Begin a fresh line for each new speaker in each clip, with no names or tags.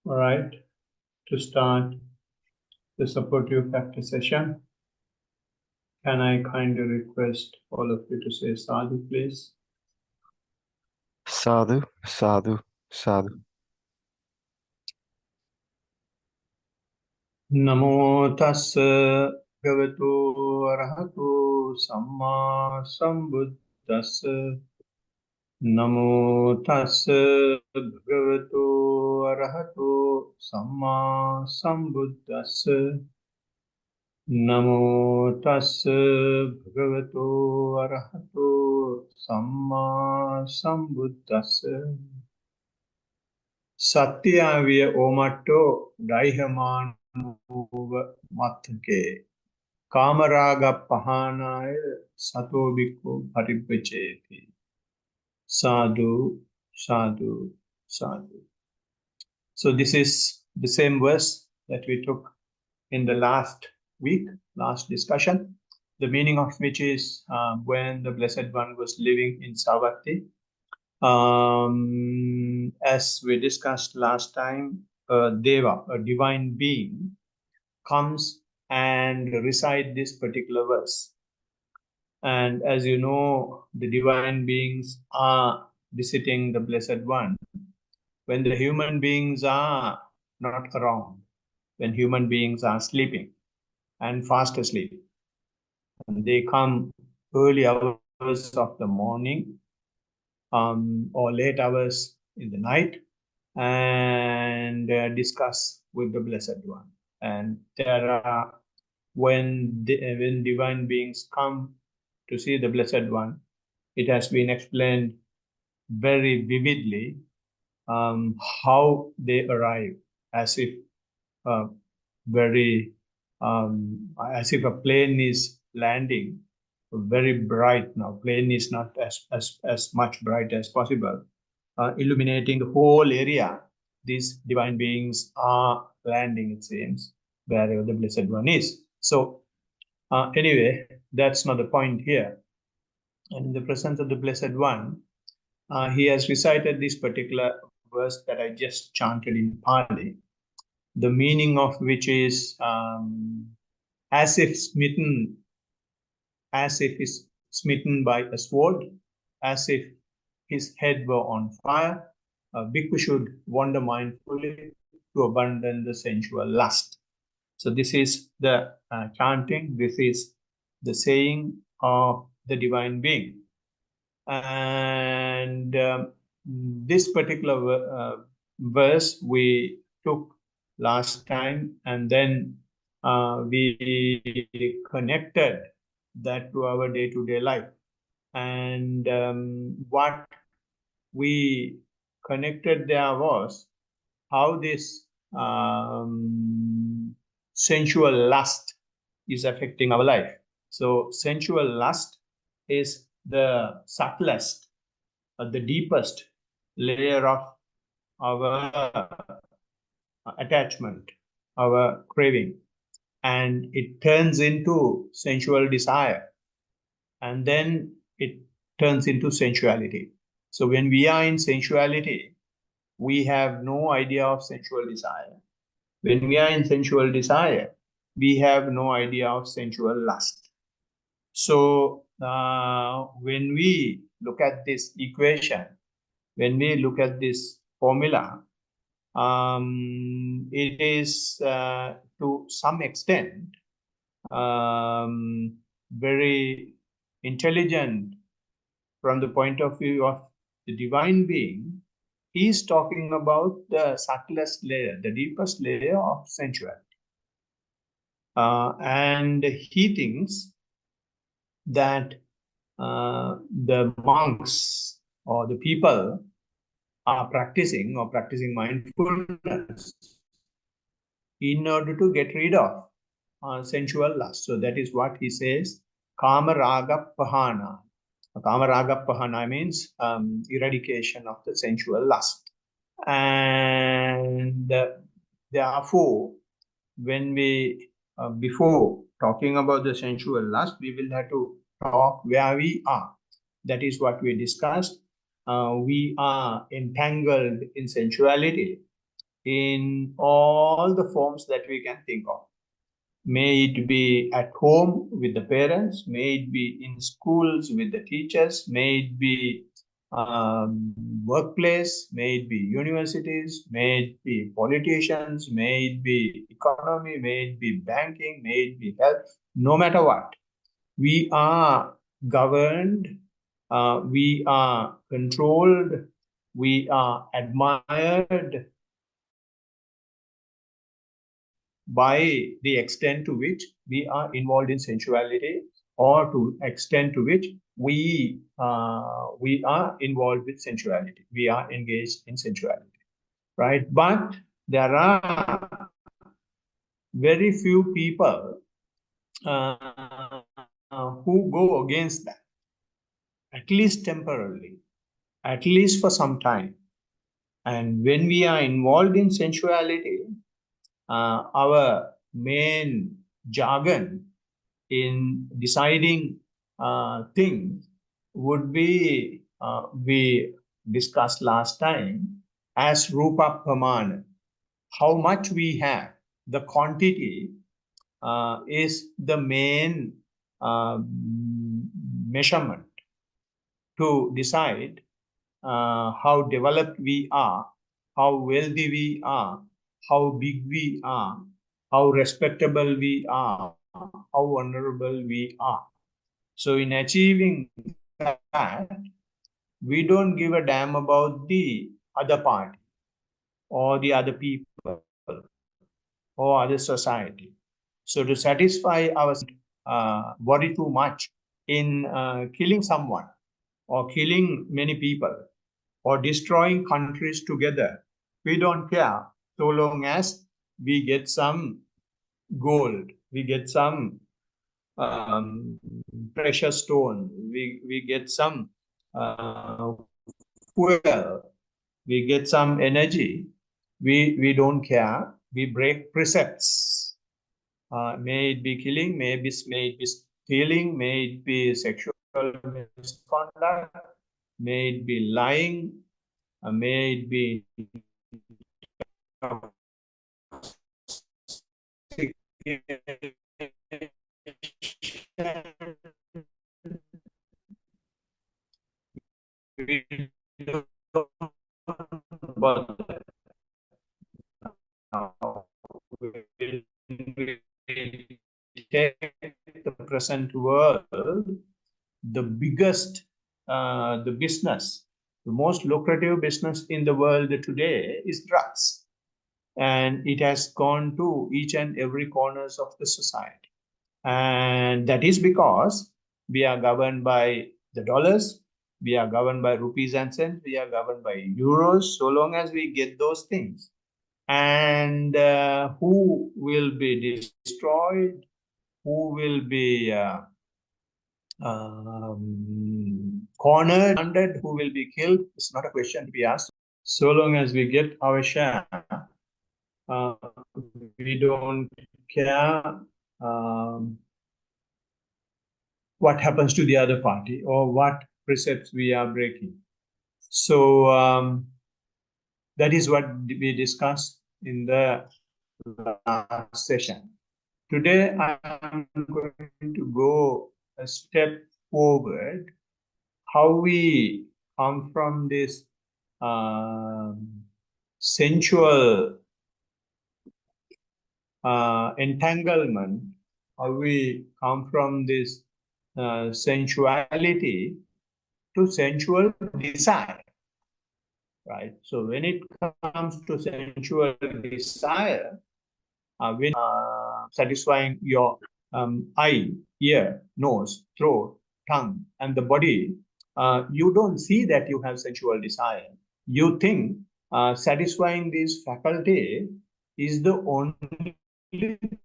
All right, to start the supportive factor session, can I kindly request all of you to say sadhu, please?
Sadhu, sadhu, sadhu.
Namo tassa bhagavato arahato samma sambuddhassa. Namo tassa bhagavato arahato samma sambuddhassa. Namo tassa bhagavato arahato samma sambuddhassa. Satyaviya omatto daihamanova matake kamaraga pahanaya sato bhikkhu paribhajeti. Sadhu, sadhu, sadhu. So this is the same verse that we took in the last week, last discussion, the meaning of which is when the Blessed One was living in Savatthi. As we discussed last time, Deva, a divine being, comes and recite this particular verse. And as you know, the divine beings are visiting the Blessed One when the human beings are not around, when human beings are sleeping and fast asleep. And they come early hours of the morning or late hours in the night and discuss with the Blessed One. And there are, when divine beings come to see the Blessed One, it has been explained very vividly how they arrive, as if as if a plane is landing very bright. Now plane is not as much bright as possible, illuminating the whole area. These divine beings are landing, it seems, wherever the Blessed One is. So anyway, that's not the point here. And in the presence of the Blessed One, he has recited this particular verse that I just chanted in Pali, the meaning of which is as if smitten, as if he's smitten by a sword, as if his head were on fire. A bhikkhu should wander mindfully to abandon the sensual lust. So this is the chanting, this is the saying of the divine being. And this particular verse we took last time, and then we connected that to our day-to-day life. And what we connected there was how this sensual lust is affecting our life. So sensual lust is the subtlest, the deepest layer of our attachment, our craving, and it turns into sensual desire, and then it turns into sensuality. So when we are in sensuality, we have no idea of sensual desire. When we are in sensual desire, we have no idea of sensual lust. So when we look at this equation, when we look at this formula, it is to some extent very intelligent from the point of view of the divine being. He is talking about the subtlest layer, the deepest layer of sensuality. And he thinks that the monks or the people are practicing mindfulness in order to get rid of sensual lust. So that is what he says, kama raga pahana. Kama raga pahana means eradication of the sensual lust. And therefore, when we, before talking about the sensual lust, we will have to talk where we are. That is what we discussed. We are entangled in sensuality. in all the forms that we can think of. May it be at home with the parents, may it be in schools with the teachers, may it be workplace, may it be universities, may it be politicians, may it be economy, may it be banking, may it be health, no matter what. We are governed, we are controlled, we are admired by the extent to which we are involved in sensuality, or to extent to which we are involved with sensuality, we are engaged in sensuality, right? But there are very few people who go against that, at least temporarily, at least for some time. And when we are involved in sensuality, our main jargon in deciding things would be, we discussed last time, as rupa pramana. How much we have, the quantity is the main measurement to decide how developed we are, how wealthy we are, how big we are, how respectable we are, how vulnerable we are. So in achieving that, we don't give a damn about the other party or the other people or other society. So to satisfy our body too much in killing someone or killing many people or destroying countries together, we don't care, so long as we get some gold, we get some precious stone, we get some fuel, we get some energy, we don't care, we break precepts. May it be killing, may it be stealing, may it be sexual misconduct, may it be lying, may it be take the present world, the biggest, the business, the most lucrative business in the world today is drugs. And it has gone to each and every corners of the society. And that is because we are governed by the dollars, we are governed by rupees and cents, we are governed by euros, so long as we get those things. And who will be destroyed, who will be cornered, who will be killed, it's not a question to be asked. So long as we get our share, we don't care what happens to the other party or what precepts we are breaking. So that is what we discussed in the last session. Today, I'm going to go a step forward, how we come from this sensual entanglement, how we come from this sensuality to sensual desire, right? So when it comes to sensual desire, when satisfying your eye, ear, nose, throat, tongue, and the body, you don't see that you have sensual desire. You think satisfying this faculty is the only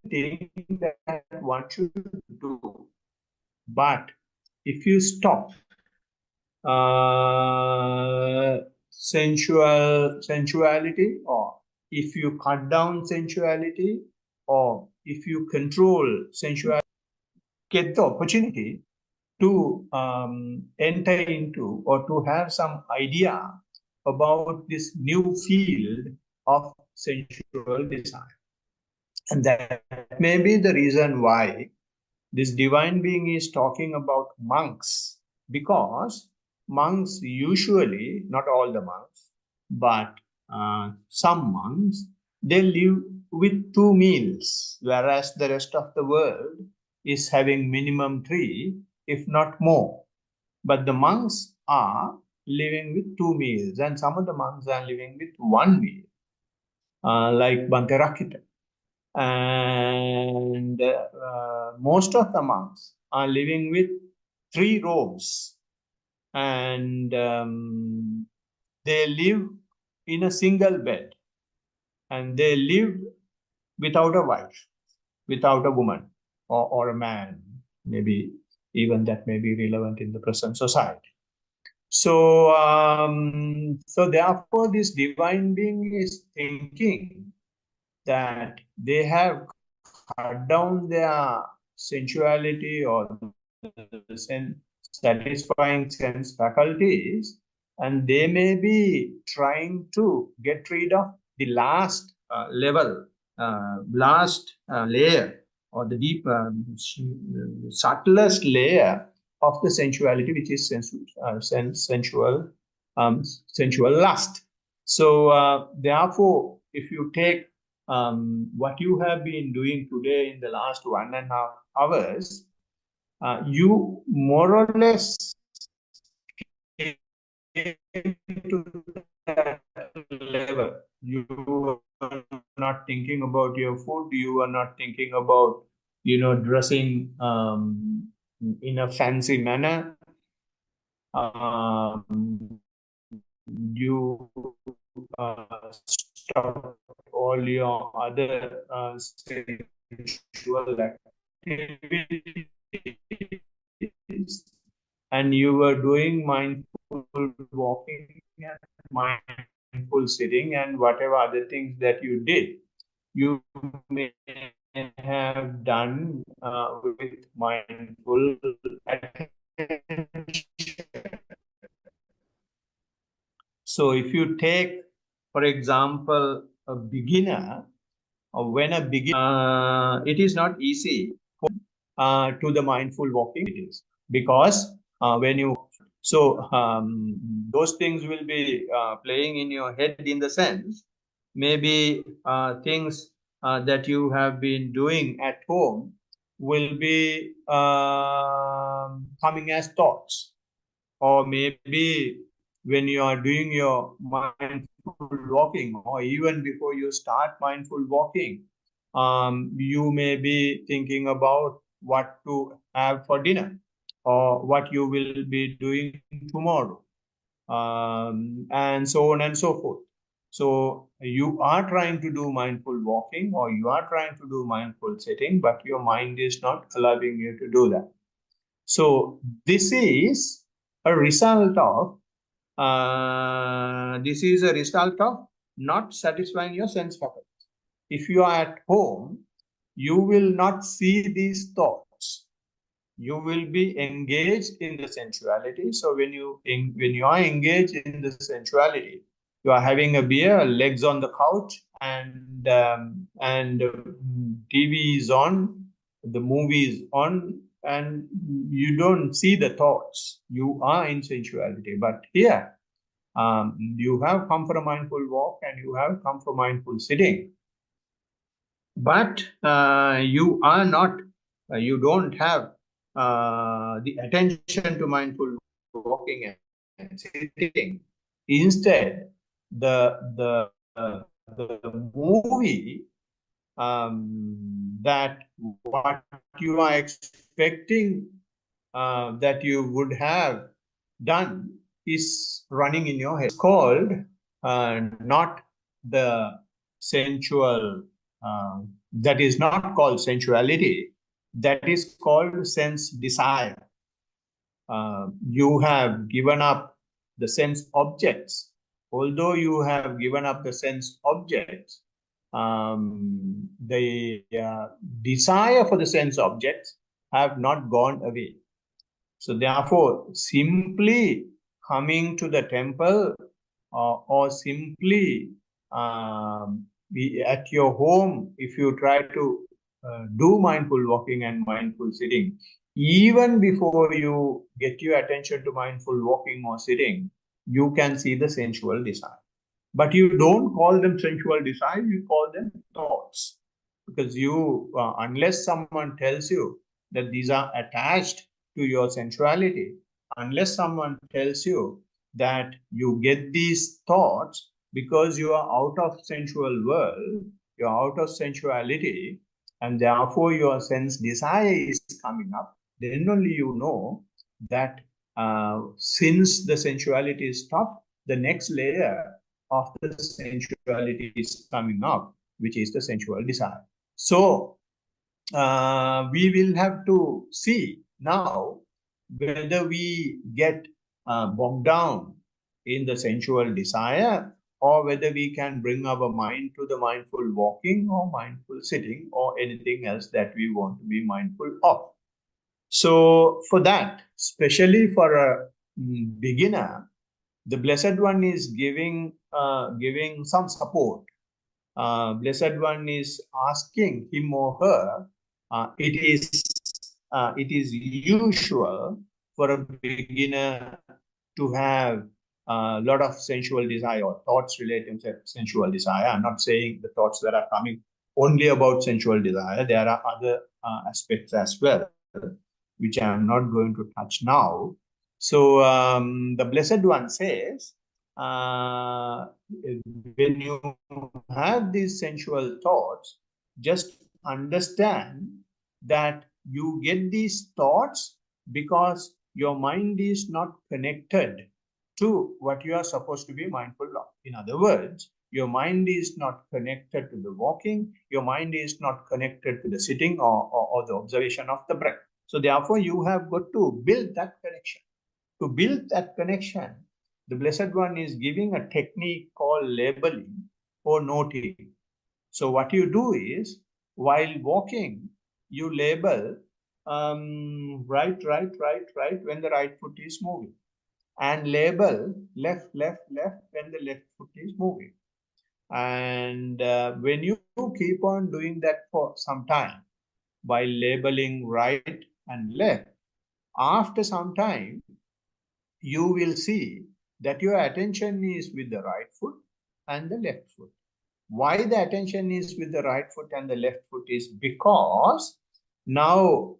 thing that one should do. But if you stop sensuality, or if you cut down sensuality, or if you control sensuality, get the opportunity to enter into or to have some idea about this new field of sensual desire. And that may be the reason why this divine being is talking about monks, because monks usually, not all the monks, but some monks, they live with 2 meals, whereas the rest of the world is having minimum 3, if not more. But the monks are living with 2 meals, and some of the monks are living with 1 meal, like Bhante Rakkhita. And most of the monks are living with 3 robes, and they live in a single bed, and they live without a wife, without a woman, or a man. Maybe even that may be relevant in the present society. So, so therefore, this divine being is thinking that they have cut down their sensuality or satisfying sense faculties, and they may be trying to get rid of the last layer, or the deep, subtlest layer of the sensuality, which is sensual lust. So, therefore, if you take what you have been doing today in the last 1.5 hours, you more or less came to that level. You are not thinking about your food. You are not thinking about, dressing in a fancy manner. You stop all your other sexual activities, and you were doing mindful walking and mindful sitting and whatever other things that you did, you may have done with mindful attention. So if you take, for example, a beginner, or when a beginner, it is not easy to the mindful walking it is, because when you, so those things will be playing in your head, in the sense, maybe things that you have been doing at home will be coming as thoughts, or maybe when you are doing your mindful walking, or even before you start mindful walking, you may be thinking about what to have for dinner, or what you will be doing tomorrow, and so on and so forth. So you are trying to do mindful walking, or you are trying to do mindful sitting, but your mind is not allowing you to do that. So this is a result of not satisfying your sense faculties. If you are at home, you will not see these thoughts. You will be engaged in the sensuality. So when you are engaged in the sensuality, you are having a beer, legs on the couch, and TV is on, the movie is on, and you don't see the thoughts. You are in sensuality. But here, you have come for a mindful walk, and you have come for mindful sitting. But you are not, you don't have the attention to mindful walking and sitting. Instead, the movie, that what you are expecting that you would have done is running in your head. It's called not the sensual, that is not called sensuality, that is called sense desire. You have given up the sense objects. Although you have given up the sense objects, the desire for the sense objects have not gone away. So therefore, simply coming to the temple, or simply at your home, if you try to do mindful walking and mindful sitting, even before you get your attention to mindful walking or sitting, you can see the sensual desire. But you don't call them sensual desire, you call them thoughts. Because unless someone tells you that these are attached to your sensuality, unless someone tells you that you get these thoughts because you are out of sensual world, you're out of sensuality, and therefore your sense desire is coming up, then only you know that since the sensuality is stopped, the next layer of the sensuality is coming up, which is the sensual desire. So we will have to see now whether we get bogged down in the sensual desire, or whether we can bring our mind to the mindful walking or mindful sitting or anything else that we want to be mindful of. So for that, especially for a beginner, the Blessed One is giving some support. Blessed One is asking him or her. It is usual for a beginner to have a lot of sensual desire or thoughts relating to sensual desire. I'm not saying the thoughts that are coming only about sensual desire. There are other aspects as well, which I am not going to touch now. So the Blessed One says, when you have these sensual thoughts, just understand that you get these thoughts because your mind is not connected to what you are supposed to be mindful of. In other words, your mind is not connected to the walking, your mind is not connected to the sitting or the observation of the breath. So therefore, you have got to build that connection. To build that connection, the Blessed One is giving a technique called labeling or noting. So what you do is, while walking, you label right, when the right foot is moving, and label left, when the left foot is moving. And when you keep on doing that for some time, by labeling right and left, after some time, you will see that your attention is with the right foot and the left foot. Why the attention is with the right foot and the left foot is because now,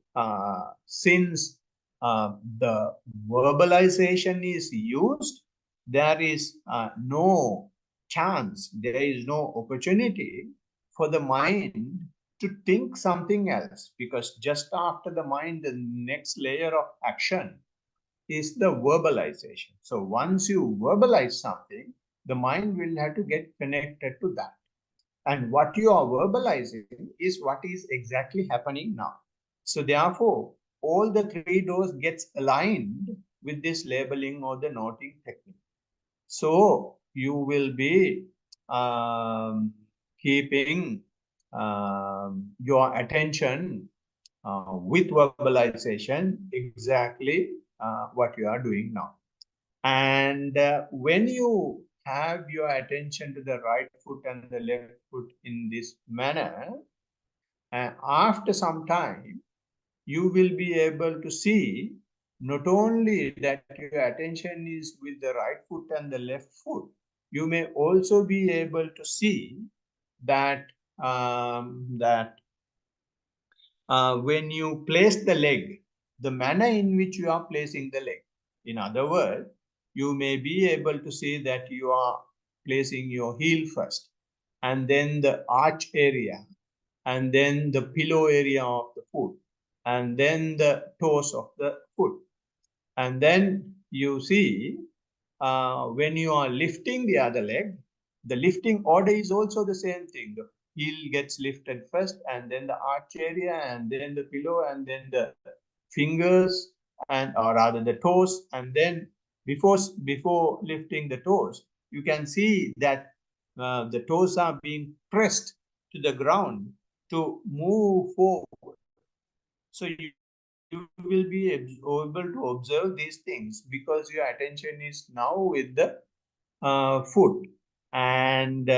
since the verbalization is used, there is no chance, there is no opportunity for the mind to think something else, because just after the mind, the next layer of action is the verbalization. So once you verbalize something, the mind will have to get connected to that. And what you are verbalizing is what is exactly happening now. So therefore, all the three doors gets aligned with this labeling or the noting technique. So you will be keeping your attention with verbalization exactly what you are doing now. And when you have your attention to the right foot and the left foot in this manner, after some time, you will be able to see not only that your attention is with the right foot and the left foot, you may also be able to see that when you place the leg, the manner in which you are placing the leg. In other words, you may be able to see that you are placing your heel first, and then the arch area, and then the pillow area of the foot, and then the toes of the foot. And then you see when you are lifting the other leg, the lifting order is also the same thing. The heel gets lifted first, and then the arch area, and then the pillow, and then the fingers, and or rather the toes. And then before lifting the toes, you can see that the toes are being pressed to the ground to move forward. So you will be able to observe these things because your attention is now with the foot. And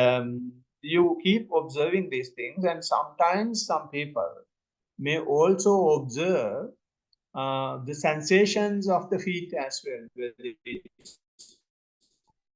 you keep observing these things, and sometimes some people may also observe the sensations of the feet as well, whether it's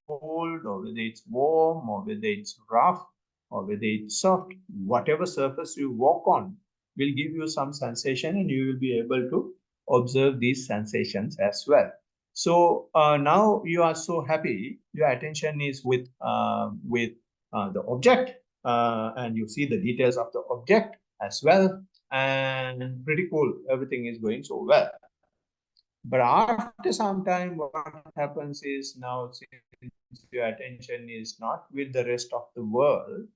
cold or whether it's warm or whether it's rough or whether it's soft. Whatever surface you walk on will give you some sensation, and you will be able to observe these sensations as well. So now you are so happy, your attention is with the object, and you see the details of the object as well, and pretty cool, everything is going so well. But after some time, what happens is, now since your attention is not with the rest of the world,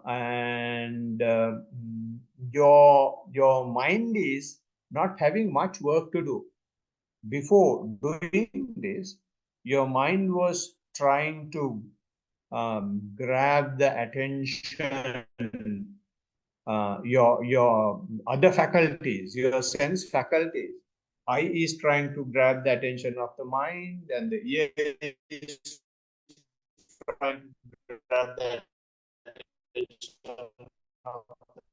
and your mind is not having much work to do. Before doing this, your mind was trying to grab the attention, your other faculties, your sense faculties. Eye is trying to grab the attention of the mind, and the ear is trying to grab the attention of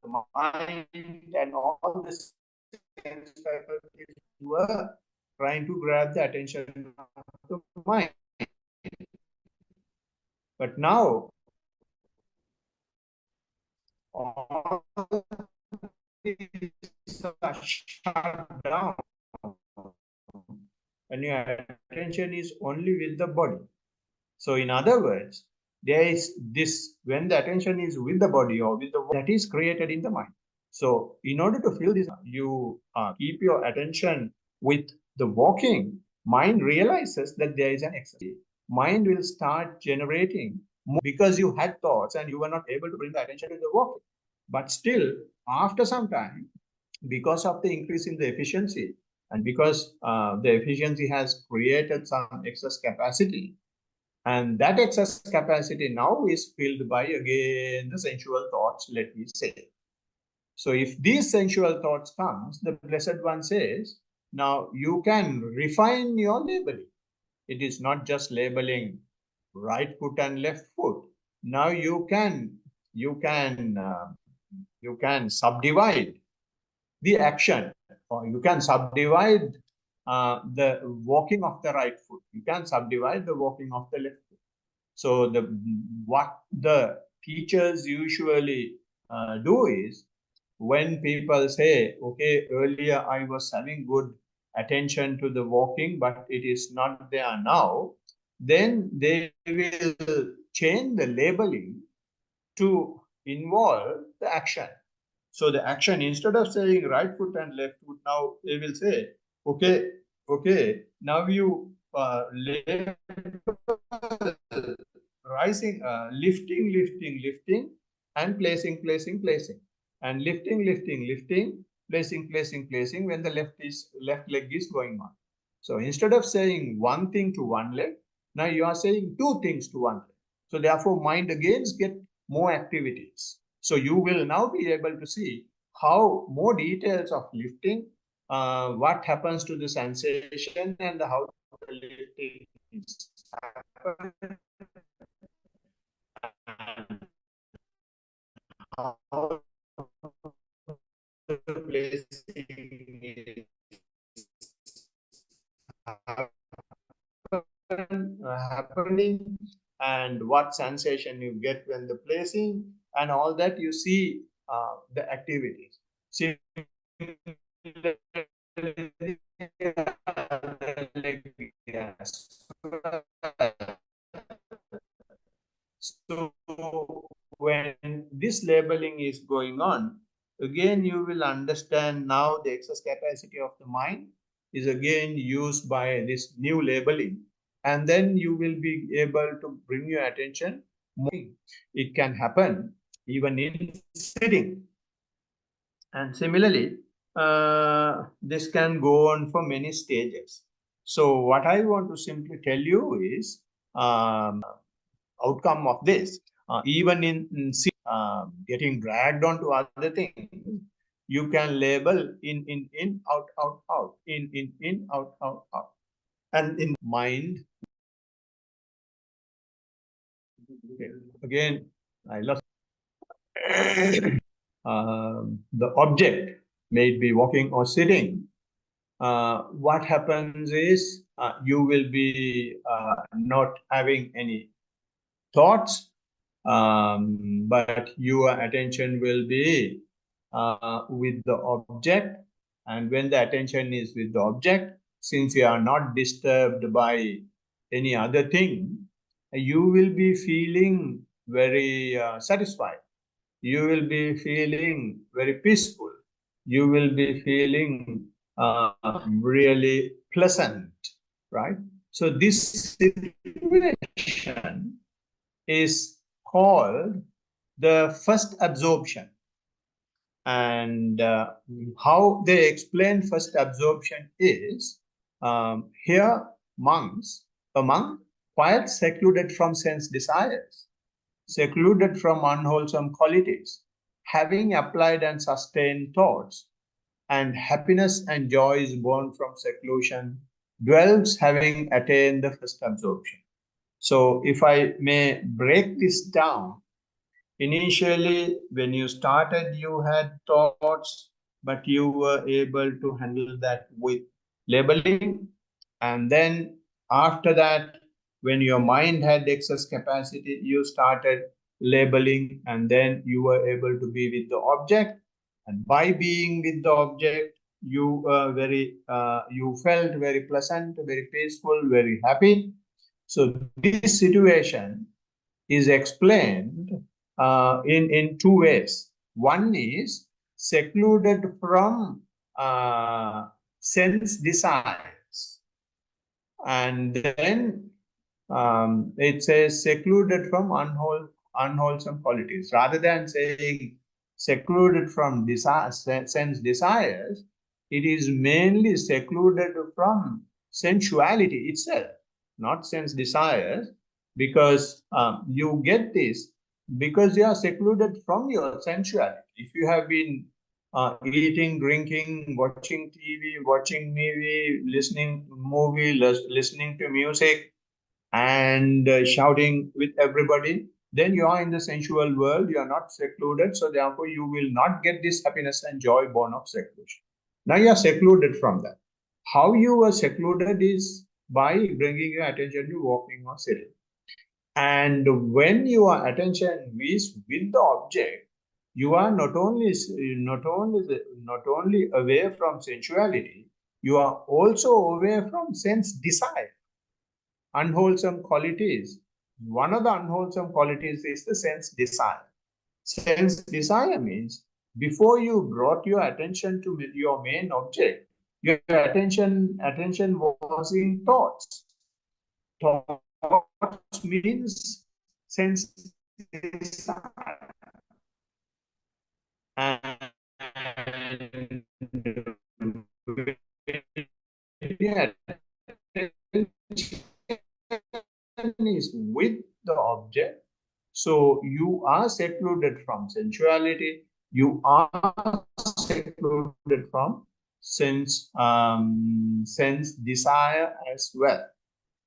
the mind, and all the sense faculties were trying to grab the attention of the mind. But now, all these are shut down, and your attention is only with the body. So, in other words, there is this, when the attention is with the body or with the, that is created in the mind. So, in order to feel this, you keep your attention with the walking. Mind realizes that there is an exercise. Mind will start generating more, because you had thoughts and you were not able to bring the attention to the walking. But still, after some time, because of the increase in the efficiency, and because the efficiency has created some excess capacity, and that excess capacity now is filled by, again, the sensual thoughts, let me say. So if these sensual thoughts comes, the Blessed One says, now you can refine your labeling. It is not just labeling right foot and left foot. Now you can subdivide the action, or you can subdivide the walking of the right foot. You can subdivide the walking of the left foot. So what the teachers usually do is, when people say, okay, earlier I was having good attention to the walking, but it is not there now, then they will change the labeling to involve the action. So the action, instead of saying right foot and left foot, now they will say, okay, now you rising, lifting, and placing, and lifting, placing, when the left leg is going on. So instead of saying one thing to one leg, now you are saying two things to one leg. So therefore, mind again get more activities. So you will now be able to see how more details of lifting, what happens to the sensation, and how the lifting is happening, and how the placing is happening, and what sensation you get when the placing, and all that you see the activities. So when this labeling is going on, again you will understand now the excess capacity of the mind is again used by this new labeling, and then you will be able to bring your attention moving. It can happen even in sitting, and similarly this can go on for many stages. So what I want to simply tell you is, outcome of this, even in getting dragged onto other things, you can label in, out, in, out. And in mind, okay, again, I lost. The object may be walking or sitting. What happens is you will be not having any thoughts, but your attention will be with the object. And when the attention is with the object, since you are not disturbed by any other thing, you will be feeling very satisfied. You will be feeling very peaceful. You will be feeling really pleasant, right? So this situation is called the first absorption. And how they explain first absorption is here a monk quite secluded from sense desires, secluded from unwholesome qualities, having applied and sustained thoughts, and happiness and joy is born from seclusion, dwells having attained the first absorption. So if I may break this down, initially when you started, you had thoughts, but you were able to handle that with labeling. And then after that, when your mind had excess capacity, you started labeling, and then you were able to be with the object. And by being with the object, you you felt very pleasant, very peaceful, very happy. So this situation is explained in two ways. One is secluded from sense desires, and then it says secluded from unwholesome qualities. Rather than saying secluded from sense desires, it is mainly secluded from sensuality itself, not sense desires, because you get this because you are secluded from your sensuality. If you have been eating, drinking, watching TV, watching movie, listening movie, listening to music, and shouting with everybody, then you are in the sensual world. You are not secluded, so therefore you will not get this happiness and joy born of seclusion. Now you are secluded from that. How you are secluded is by bringing your attention to walking or sitting. And when your attention is with the object, you are not only away from sensuality, you are also away from sense desire, unwholesome qualities. One of the unwholesome qualities is the sense desire. Sense desire means before you brought your attention to your main object, your attention was in thoughts. Thoughts means sense desire. And yeah, is with the object, so you are secluded from sensuality, you are secluded from sense desire as well.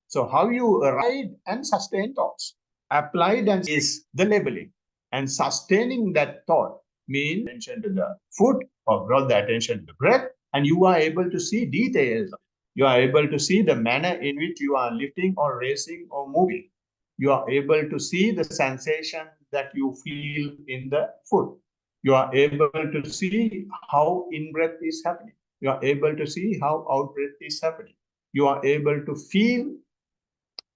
So how you ride and sustain thoughts? Applied and is the labeling, and sustaining that thought means attention to the foot or brought the attention to the breath, and you are able to see details. You are able to see the manner in which you are lifting or raising or moving. You are able to see the sensation that you feel in the foot. You are able to see how in-breath is happening. You are able to see how out-breath is happening. You are able to feel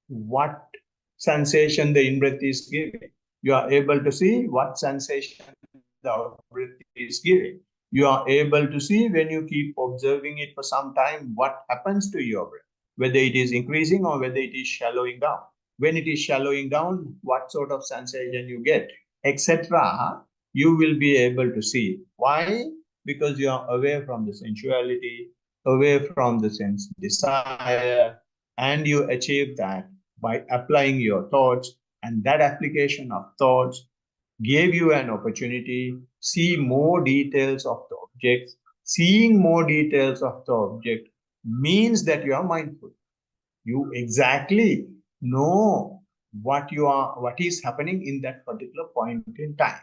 what sensation the in-breath is giving. You are able to see what sensation the out-breath is giving. You are able to see, when you keep observing it for some time, what happens to your breath, whether it is increasing or whether it is shallowing down. When it is shallowing down, what sort of sensation you get, etc. You will be able to see. Why? Because you are away from the sensuality, away from the sense desire, and you achieve that by applying your thoughts. And that application of thoughts gave you an opportunity see more details of the objects. Seeing more details of the object means that you are mindful. You exactly know what is happening in that particular point in time.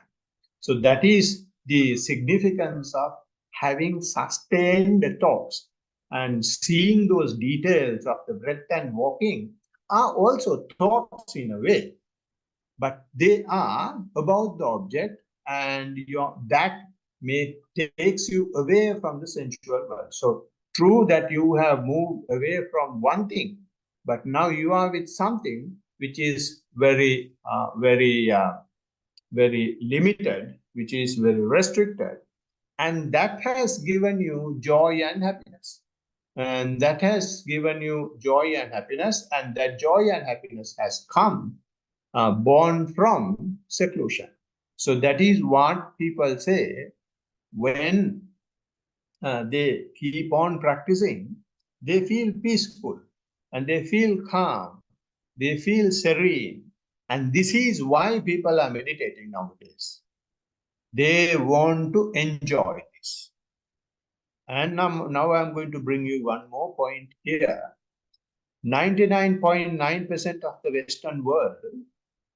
So that is the significance of having sustained talks, and seeing those details of the breath and walking are also thoughts in a way, but they are about the object, and that takes you away from the sensual world. So true that you have moved away from one thing, but now you are with something which is very very limited, which is very restricted, and that has given you joy and happiness. And that has given you joy and happiness, and that joy and happiness has come born from seclusion. So that is what people say when they keep on practicing, they feel peaceful and they feel calm, they feel serene. And this is why people are meditating nowadays. They want to enjoy this. And now I'm going to bring you one more point here. 99.9% of the Western world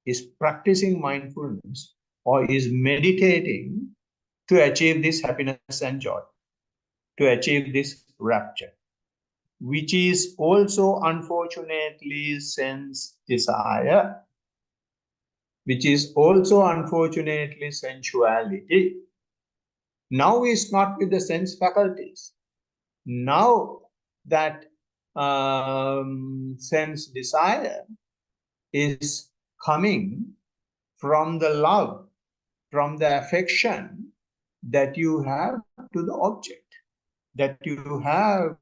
is practicing mindfulness or is meditating to achieve this happiness and joy, to achieve this rapture, which is also unfortunately sense desire, which is also unfortunately sensuality. Now is not with the sense faculties. Now that sense desire is coming from the love, from the affection that you have to the object, that you have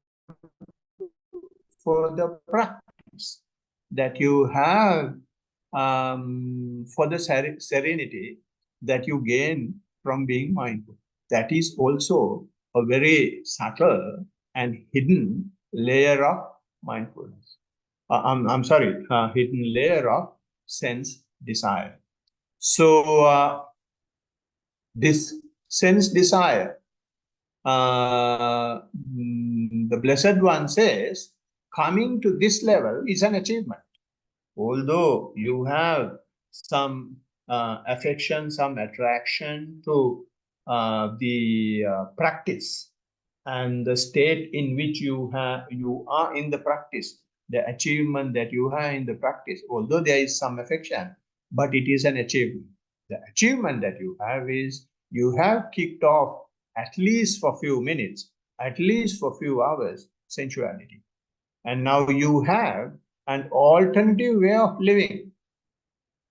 for the practice, that you have for the serenity that you gain from being mindful. That is also a very subtle and hidden layer of mindfulness. I'm sorry, hidden layer of sense desire. So this sense desire, the Blessed One says, coming to this level is an achievement. Although you have some affection, some attraction to the practice and the state in which you are in the practice, the achievement that you have in the practice, although there is some affection, but it is an achievement. The achievement that you have is you have kicked off, at least for few minutes, at least for few hours, sensuality. And now you have an alternative way of living.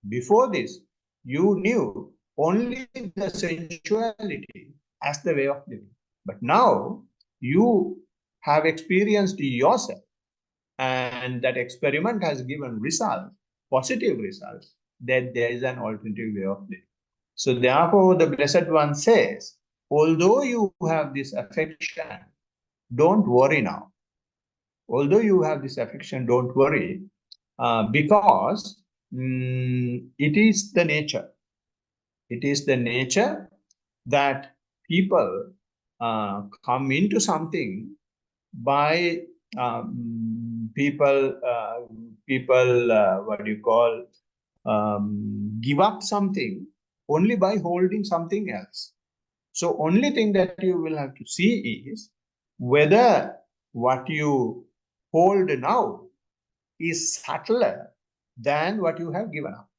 Before this, you knew only the sensuality as the way of living. But now you have experienced yourself, and that experiment has given results, positive results, that there is an alternative way of living. So therefore, the Blessed One says, although you have this affection, don't worry now. Although you have this affection, don't worry, because it is the nature. It is the nature that people come into something by people what do you call, give up something only by holding something else. So only thing that you will have to see is whether what you hold now is subtler than what you have given up.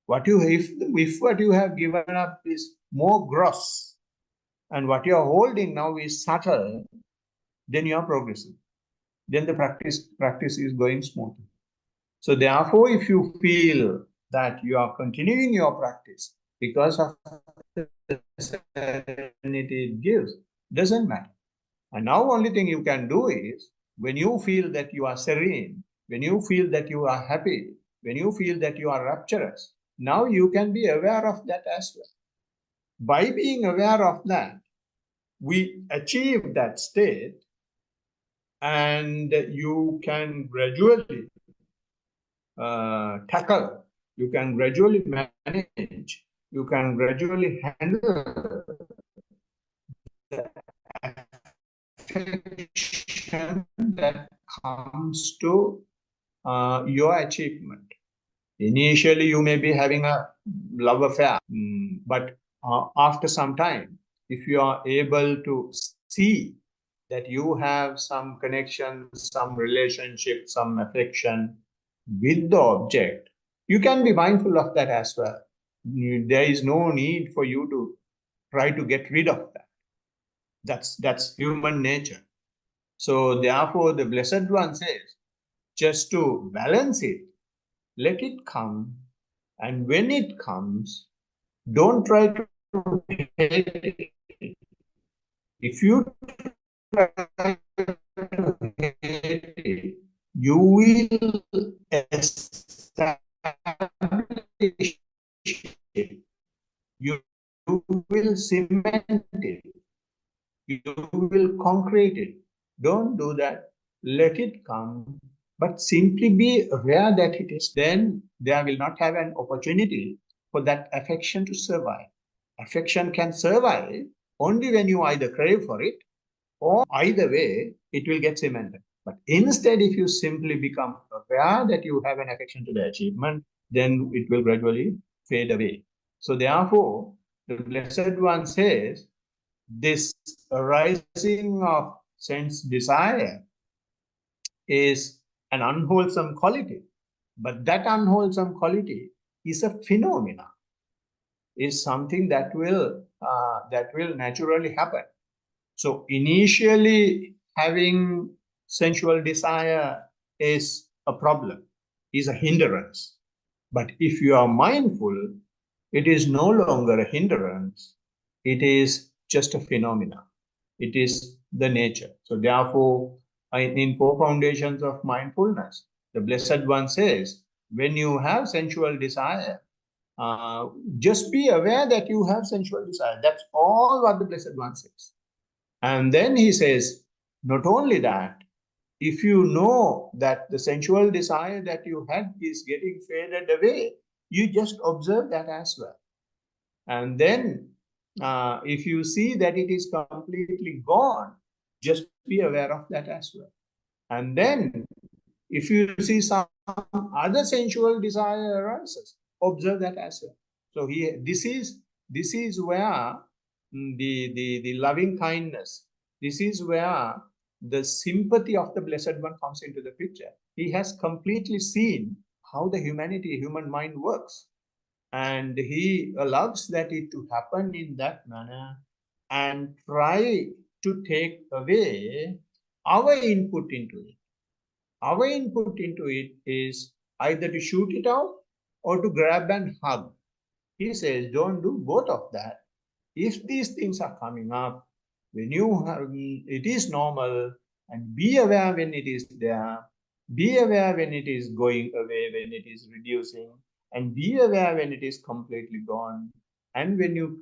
If what you have given up is more gross and what you are holding now is subtle, then you are progressing. Then the practice is going smoothly. So therefore, if you feel that you are continuing your practice because of the serenity it gives, doesn't matter. And now only thing you can do is, when you feel that you are serene, when you feel that you are happy, when you feel that you are rapturous, now you can be aware of that as well. By being aware of that, we achieve that state, and you can gradually tackle, you can gradually manage, you can gradually handle the affection that comes to your achievement. Initially, you may be having a love affair, but after some time, if you are able to see that you have some connection, some relationship, some affection with the object, you can be mindful of that as well. There is no need for you to try to get rid of that. That's human nature. So therefore, the Blessed One says, just to balance it, let it come, and when it comes, don't try to hate it. If you try to hate it, you will establish it. You will cement it. You will concrete it. Don't do that. Let it come, but simply be aware that it is. Then there will not have an opportunity for that affection to survive. Affection can survive only when you either crave for it, or either way, it will get cemented. But instead, if you simply become aware that you have an affection to the achievement, then it will gradually fade away. So therefore, the Blessed One says, this arising of sense desire is an unwholesome quality, but that unwholesome quality is a phenomena, is something that will naturally happen. So initially having sensual desire is a problem, is a hindrance. But if you are mindful, it is no longer a hindrance. It is just a phenomena. It is the nature. So therefore, in Four Foundations of Mindfulness, the Blessed One says, when you have sensual desire, uh, just be aware that you have sensual desire. That's all what the Blessed One says. And then he says, not only that, if you know that the sensual desire that you had is getting faded away, you just observe that as well. And then if you see that it is completely gone, just be aware of that as well. And then if you see some other sensual desire arises, observe that as well. So this is where the loving kindness, this is where the sympathy of the Blessed One comes into the picture. He has completely seen how the human mind works, and he allows that it to happen in that manner and try to take away our input into it. Our input into it is either to shoot it out or to grab and hug. He says, don't do both of that. If these things are coming up, when you have, it is normal, and be aware when it is there, be aware when it is going away, when it is reducing, and be aware when it is completely gone. And when you,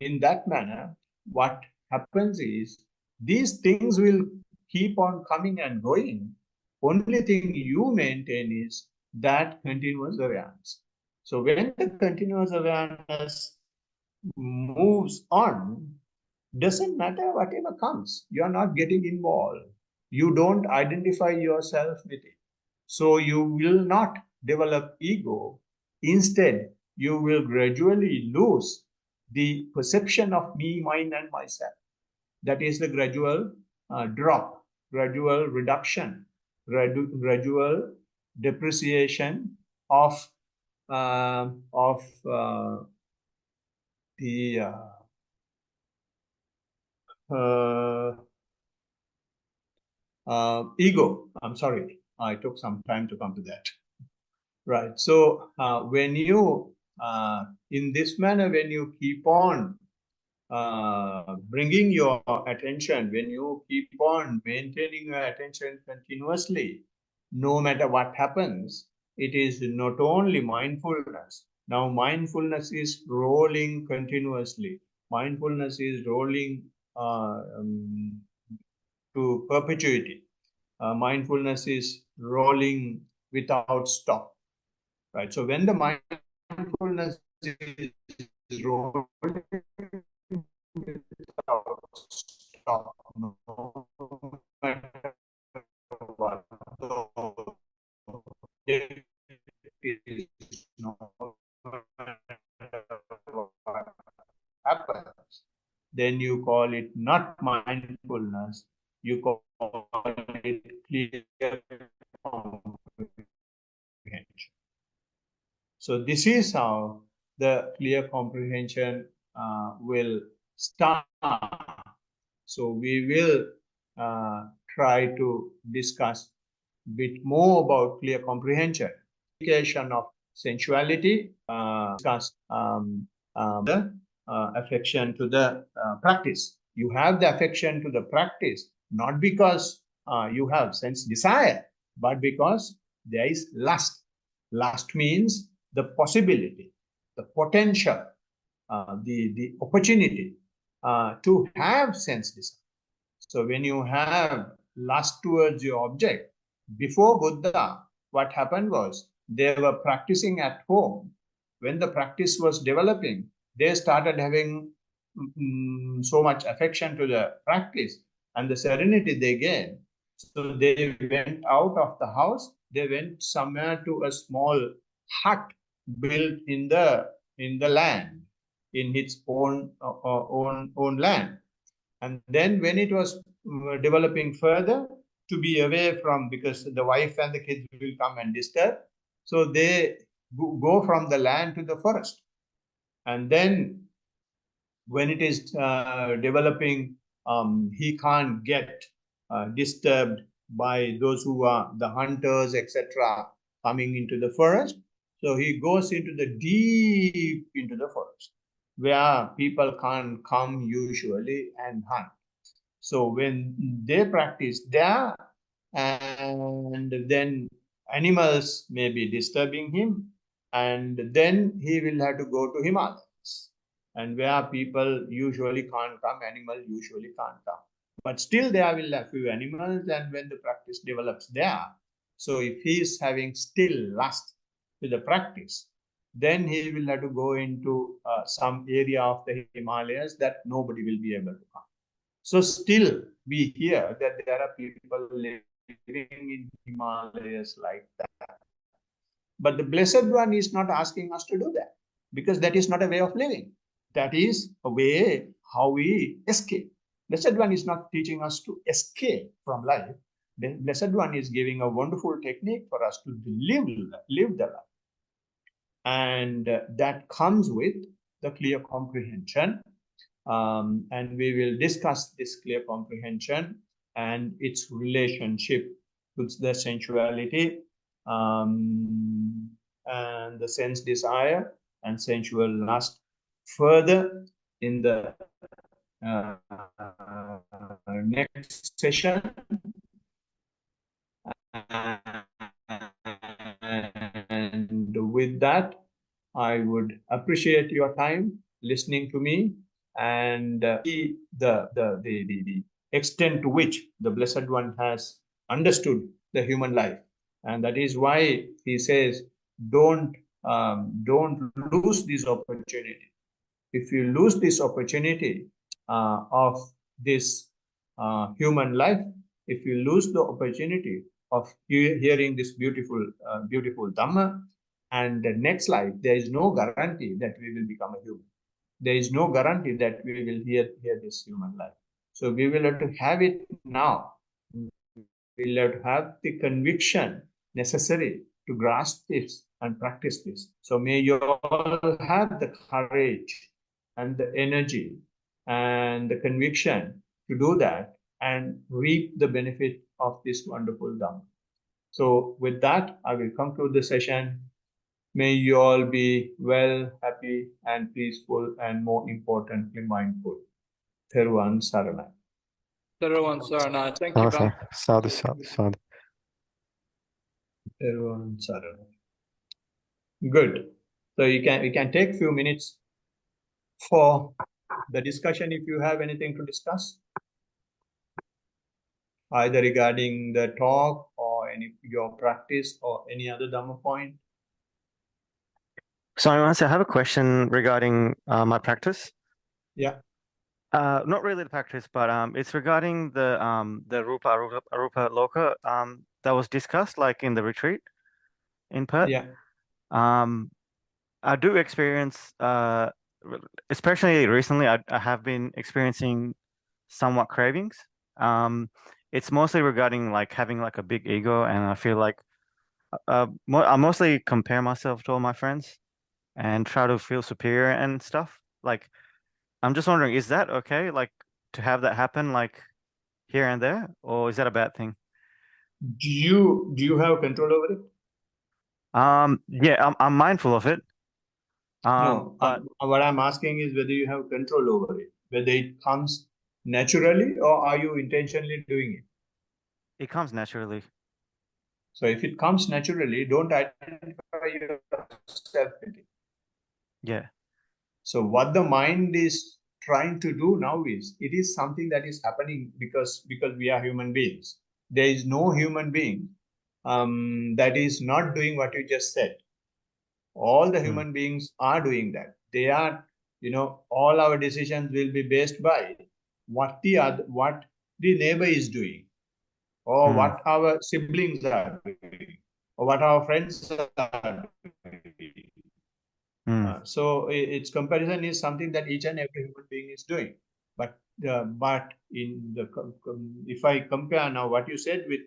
in that manner, what happens is these things will keep on coming and going. Only thing you maintain is that continuous awareness. So when the continuous awareness moves on, doesn't matter whatever comes, you are not getting involved. You don't identify yourself with it. So you will not develop ego. Instead, you will gradually lose the perception of me, mine, and myself. That is the gradual drop, gradual reduction, gradual depreciation of the ego. I'm sorry, I took some time to come to that. Right. So when you, in this manner, when you keep on bringing your attention, when you keep on maintaining your attention continuously, no matter what happens, it is not only mindfulness. Now, mindfulness is rolling continuously. Mindfulness is rolling to perpetuity. Mindfulness is rolling without stop, right? So when the mindfulness is rolling without stop, no matter what, it is then you call it not mindfulness, you call it clear comprehension. So this is how the clear comprehension will start. So we will try to discuss a bit more about clear comprehension. Of sensuality, discuss the affection to the practice. You have the affection to the practice, not because you have sense desire, but because there is lust. Lust means the possibility, the potential, the opportunity to have sense desire. So when you have lust towards your object, before Buddha, what happened was they were practicing at home. When the practice was developing, they started having so much affection to the practice and the serenity they gained. So they went out of the house, they went somewhere to a small hut built in the land, in its own land. And then when it was developing further, to be away from, because the wife and the kids will come and disturb, so they go from the land to the forest. And then when it is developing, he can't get disturbed by those who are the hunters, etc., coming into the forest. So he goes into the deep into the forest, where people can't come usually and hunt. So when they practice there, and then animals may be disturbing him, and then he will have to go to Himalayas. And where people usually can't come, animals usually can't come. But still there will have few animals, and when the practice develops there, so if he is having still lust with the practice, then he will have to go into some area of the Himalayas that nobody will be able to come. So still we hear that there are people living in Himalayas like that. But the Blessed One is not asking us to do that, because that is not a way of living. That is a way how we escape. Blessed One is not teaching us to escape from life. The Blessed One is giving a wonderful technique for us to live the life. And that comes with the clear comprehension. And we will discuss this clear comprehension and its relationship with the sensuality, and the sense desire and sensual lust further in the next session. And with that, I would appreciate your time listening to me, and the extent to which the Blessed One has understood the human life. And that is why he says, don't lose this opportunity. If you lose this opportunity of this human life, if you lose the opportunity of hearing this beautiful Dhamma, and the next life, there is no guarantee that we will become a human. There is no guarantee that we will hear this human life. So we will have to have it now. We will have to have the conviction necessary to grasp this and practice this. So may you all have the courage and the energy and the conviction to do that and reap the benefit of this wonderful Dhamma. So with that, I will conclude the session. May you all be well, happy, and peaceful, and more importantly, mindful. Theruvan Saranai.
Theruvan Saranai. Thank you, Kang.
Sadhu, sadhu, sadhu.
Theruvan Saranai. Good. So we can take a few minutes for the discussion if you have anything to discuss, either regarding the talk or your practice or any other Dhamma point.
So I have a question regarding my practice.
Yeah.
Not really the practice, but it's regarding the Rupa Arupa Loka that was discussed like in the retreat in Perth.
Yeah.
I do experience especially recently, I have been experiencing somewhat cravings. It's mostly regarding like having like a big ego, and I feel like I mostly compare myself to all my friends and try to feel superior and stuff. Like, I'm just wondering, is that okay? Like to have that happen like here and there, or is that a bad thing?
Do you have control over it?
Yeah, I'm mindful of it.
No,
But
what I'm asking is whether you have control over it, whether it comes naturally or are you intentionally doing it?
it comes naturally.
So if it comes naturally, don't identify yourself with it.
Yeah.
So what the mind is trying to do now is it is something that is happening because we are human beings. There is no human being that is not doing what you just said. All the human beings are doing that. They are, all our decisions will be based by what the neighbor is doing, or what our siblings are doing, or what our friends are doing. So its comparison is something that each and every human being is doing. But in the if I compare now what you said with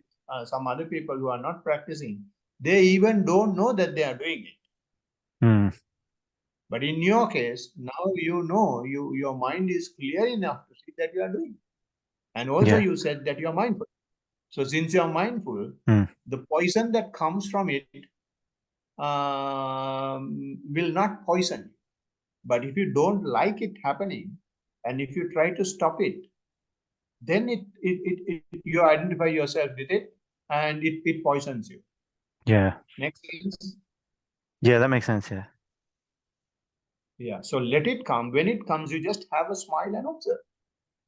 some other people who are not practicing, they even don't know that they are doing it. But in your case, now your mind is clear enough to see that you are doing. And also
Yeah.
you said that you are mindful. So since you are mindful, the poison that comes from it will not poison you. But if you don't like it happening, and if you try to stop it, then you identify yourself with it, and it poisons you.
Yeah.
Makes sense?
Yeah, that makes sense. Yeah.
Yeah. So let it come. When it comes, you just have a smile and observe.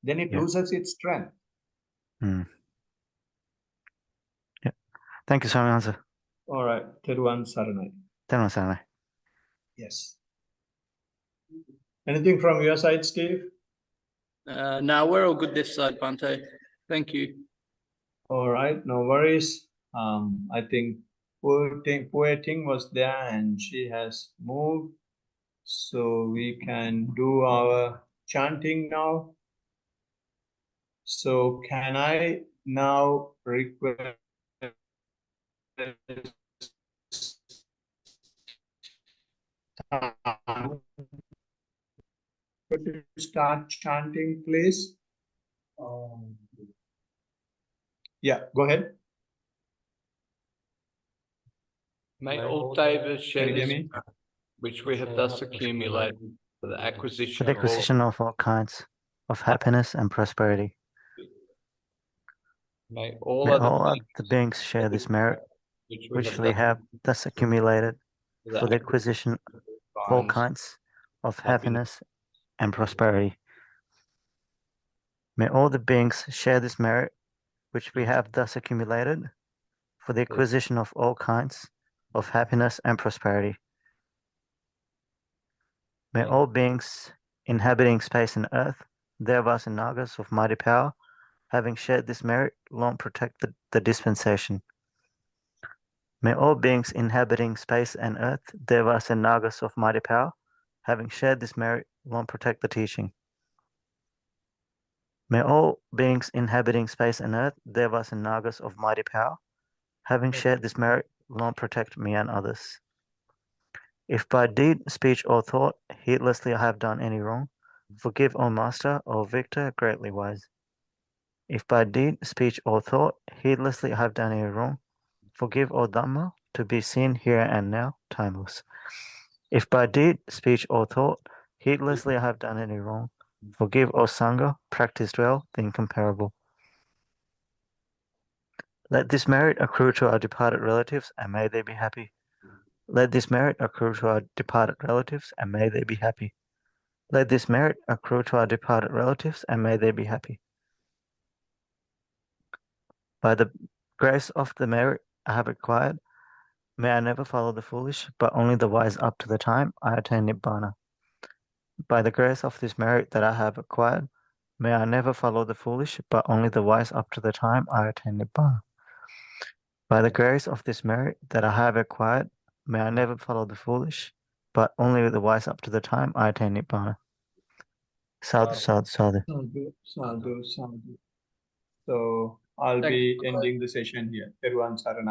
Then it
Yeah.
loses its strength.
Yeah. Thank you, Swami.
All right. Teruvan Saranai.
Teruvan Saranai.
Yes. Anything from your side, Steve?
No, we're all good this side, Bante. Thank you.
All right, no worries. I think Poeting was there and she has moved. So we can do our chanting now. So can I now request to start chanting, please? Yeah, go ahead.
May all favors share
Can you hear
this,
me?
which we have thus accumulated for the
For
acquisition
the
of all,
acquisition of all kinds of happiness and prosperity.
may all
May
other
all
beings
other beings share this merit which we have thus accumulated for the acquisition of all kinds of happiness and prosperity. May all the beings share this merit which we have thus accumulated for the acquisition of all kinds of happiness and prosperity. May all beings inhabiting space and earth, Devas and Nagas of mighty power, having shared this merit, long protect the dispensation. May all beings inhabiting space and earth, Devas and Nagas of mighty power, having shared this merit, long protect the teaching. May all beings inhabiting space and earth, Devas and Nagas of mighty power, having shared this merit, long protect me and others. If by deed, speech, or thought, heedlessly I have done any wrong, forgive, O Master, O Victor, greatly wise. If by deed, speech, or thought, heedlessly I have done any wrong, forgive, O Dhamma, to be seen here and now, timeless. If by deed, speech, or thought, heedlessly I have done any wrong, forgive, O Sangha, practiced well, the incomparable. Let this merit accrue to our departed relatives, and may they be happy. Let this merit accrue to our departed relatives, and may they be happy. Let this merit accrue to our departed relatives, and may they be happy. By the grace of the merit I have acquired, may I never follow the foolish, but only the wise up to the time I attain Nibbana. By the grace of this merit that I have acquired, may I never follow the foolish, but only the wise up to the time I attain Nibbana. By the grace of this merit that I have acquired, may I never follow the foolish, but only with the wise up to the time I attain Nibbana. Sadhu, sadhu, sadhu.
Sadhu, sadhu, sadhu. So I'll
Thank
be ending the session here. Everyone, Sarana.